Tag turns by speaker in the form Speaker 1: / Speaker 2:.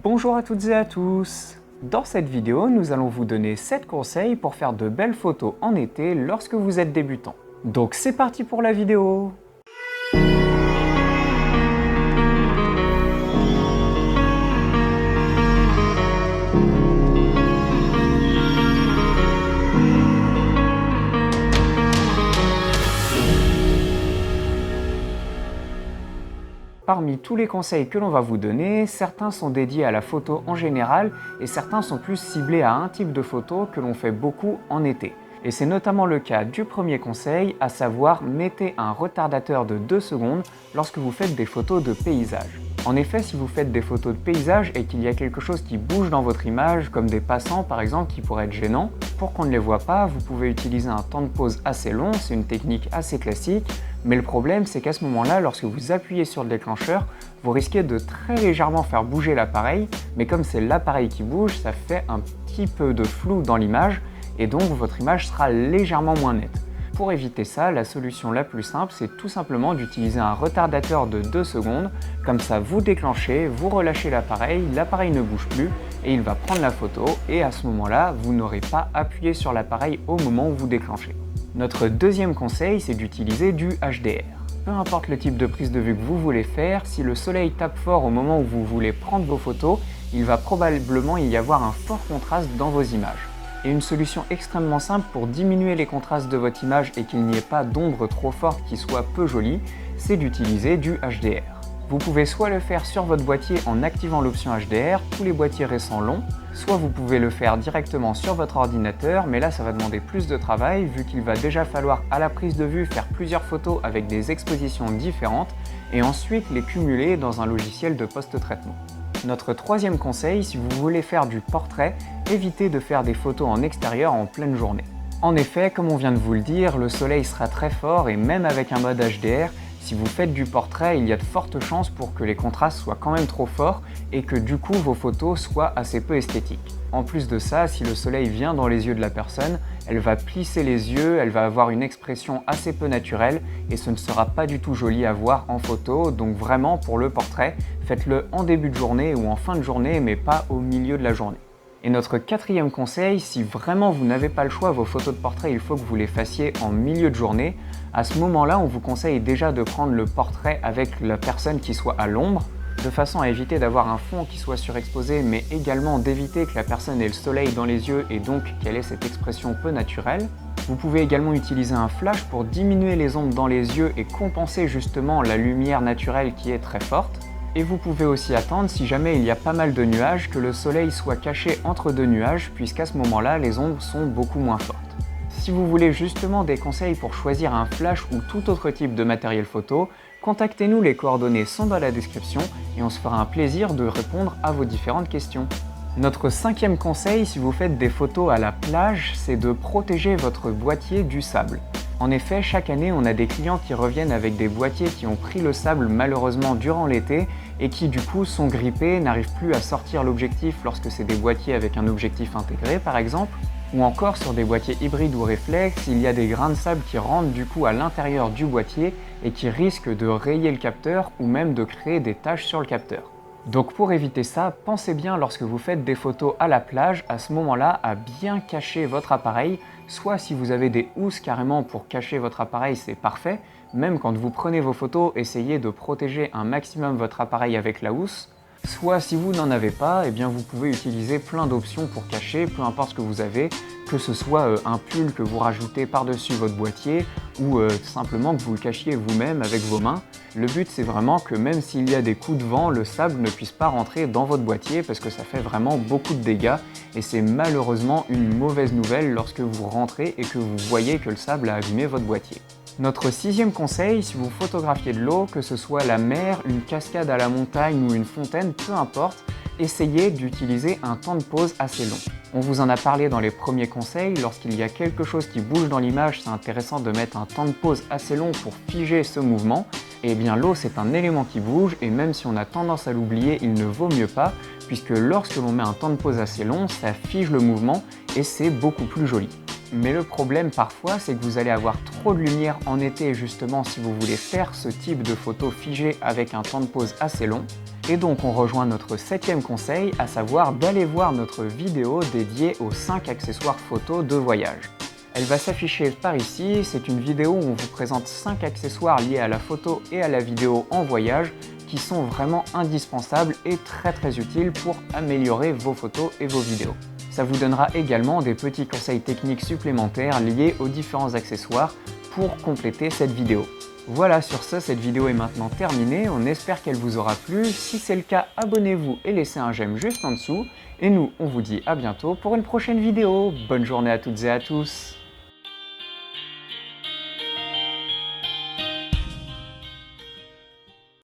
Speaker 1: Bonjour à toutes et à tous. Dans cette vidéo, nous allons vous donner 7 conseils pour faire de belles photos en été lorsque vous êtes débutant. Donc c'est parti pour la vidéo. Parmi tous les conseils que l'on va vous donner, certains sont dédiés à la photo en général et certains sont plus ciblés à un type de photo que l'on fait beaucoup en été. Et c'est notamment le cas du premier conseil, à savoir mettez un retardateur de 2 secondes lorsque vous faites des photos de paysage. En effet, si vous faites des photos de paysage et qu'il y a quelque chose qui bouge dans votre image, comme des passants par exemple qui pourraient être gênants, pour qu'on ne les voit pas, vous pouvez utiliser un temps de pause assez long, c'est une technique assez classique, mais le problème c'est qu'à ce moment-là, lorsque vous appuyez sur le déclencheur, vous risquez de très légèrement faire bouger l'appareil, mais comme c'est l'appareil qui bouge, ça fait un petit peu de flou dans l'image, et donc votre image sera légèrement moins nette. Pour éviter ça, la solution la plus simple, c'est tout simplement d'utiliser un retardateur de 2 secondes. Comme ça, vous déclenchez, vous relâchez l'appareil ne bouge plus et il va prendre la photo. Et à ce moment-là, vous n'aurez pas appuyé sur l'appareil au moment où vous déclenchez. Notre deuxième conseil, c'est d'utiliser du HDR. Peu importe le type de prise de vue que vous voulez faire, si le soleil tape fort au moment où vous voulez prendre vos photos, il va probablement y avoir un fort contraste dans vos images. Et une solution extrêmement simple pour diminuer les contrastes de votre image et qu'il n'y ait pas d'ombre trop forte qui soit peu jolie, c'est d'utiliser du HDR. Vous pouvez soit le faire sur votre boîtier en activant l'option HDR, tous les boîtiers récents l'ont, soit vous pouvez le faire directement sur votre ordinateur, mais là ça va demander plus de travail vu qu'il va déjà falloir à la prise de vue faire plusieurs photos avec des expositions différentes et ensuite les cumuler dans un logiciel de post-traitement. Notre troisième conseil, si vous voulez faire du portrait, évitez de faire des photos en extérieur en pleine journée. En effet, comme on vient de vous le dire, le soleil sera très fort et même avec un mode HDR, si vous faites du portrait, il y a de fortes chances pour que les contrastes soient quand même trop forts et que du coup vos photos soient assez peu esthétiques. En plus de ça, si le soleil vient dans les yeux de la personne, elle va plisser les yeux, elle va avoir une expression assez peu naturelle et ce ne sera pas du tout joli à voir en photo. Donc vraiment pour le portrait, faites-le en début de journée ou en fin de journée mais pas au milieu de la journée. Et notre quatrième conseil, si vraiment vous n'avez pas le choix, vos photos de portrait, il faut que vous les fassiez en milieu de journée. À ce moment-là, on vous conseille déjà de prendre le portrait avec la personne qui soit à l'ombre, de façon à éviter d'avoir un fond qui soit surexposé, mais également d'éviter que la personne ait le soleil dans les yeux et donc qu'elle ait cette expression peu naturelle. Vous pouvez également utiliser un flash pour diminuer les ombres dans les yeux et compenser justement la lumière naturelle qui est très forte. Et vous pouvez aussi attendre, si jamais il y a pas mal de nuages, que le soleil soit caché entre deux nuages, puisqu'à ce moment-là, les ombres sont beaucoup moins fortes. Si vous voulez justement des conseils pour choisir un flash ou tout autre type de matériel photo, contactez-nous, les coordonnées sont dans la description et on se fera un plaisir de répondre à vos différentes questions. Notre cinquième conseil, si vous faites des photos à la plage, c'est de protéger votre boîtier du sable. En effet, chaque année, on a des clients qui reviennent avec des boîtiers qui ont pris le sable malheureusement durant l'été et qui du coup sont grippés, n'arrivent plus à sortir l'objectif lorsque c'est des boîtiers avec un objectif intégré par exemple, ou encore sur des boîtiers hybrides ou réflexes, il y a des grains de sable qui rentrent du coup à l'intérieur du boîtier et qui risquent de rayer le capteur ou même de créer des taches sur le capteur. Donc pour éviter ça, pensez bien lorsque vous faites des photos à la plage, à ce moment-là, à bien cacher votre appareil. Soit si vous avez des housses carrément pour cacher votre appareil, c'est parfait. Même quand vous prenez vos photos, essayez de protéger un maximum votre appareil avec la housse. Soit si vous n'en avez pas, eh bien vous pouvez utiliser plein d'options pour cacher, peu importe ce que vous avez, que ce soit un pull que vous rajoutez par-dessus votre boîtier ou simplement que vous le cachiez vous-même avec vos mains. Le but c'est vraiment que même s'il y a des coups de vent, le sable ne puisse pas rentrer dans votre boîtier parce que ça fait vraiment beaucoup de dégâts et c'est malheureusement une mauvaise nouvelle lorsque vous rentrez et que vous voyez que le sable a abîmé votre boîtier. Notre sixième conseil, si vous photographiez de l'eau, que ce soit la mer, une cascade à la montagne ou une fontaine, peu importe, essayez d'utiliser un temps de pause assez long. On vous en a parlé dans les premiers conseils, lorsqu'il y a quelque chose qui bouge dans l'image, c'est intéressant de mettre un temps de pause assez long pour figer ce mouvement. Et bien l'eau c'est un élément qui bouge et même si on a tendance à l'oublier, il ne vaut mieux pas, puisque lorsque l'on met un temps de pause assez long, ça fige le mouvement et c'est beaucoup plus joli. Mais le problème parfois, c'est que vous allez avoir trop de lumière en été justement si vous voulez faire ce type de photo figée avec un temps de pause assez long. Et donc on rejoint notre 7e conseil, à savoir d'aller voir notre vidéo dédiée aux 5 accessoires photo de voyage. Elle va s'afficher par ici, c'est une vidéo où on vous présente 5 accessoires liés à la photo et à la vidéo en voyage qui sont vraiment indispensables et très utiles pour améliorer vos photos et vos vidéos. Ça vous donnera également des petits conseils techniques supplémentaires liés aux différents accessoires pour compléter cette vidéo. Voilà, sur ce, cette vidéo est maintenant terminée, on espère qu'elle vous aura plu. Si c'est le cas, abonnez-vous et laissez un j'aime juste en dessous. Et nous, on vous dit à bientôt pour une prochaine vidéo. Bonne journée à toutes et à tous.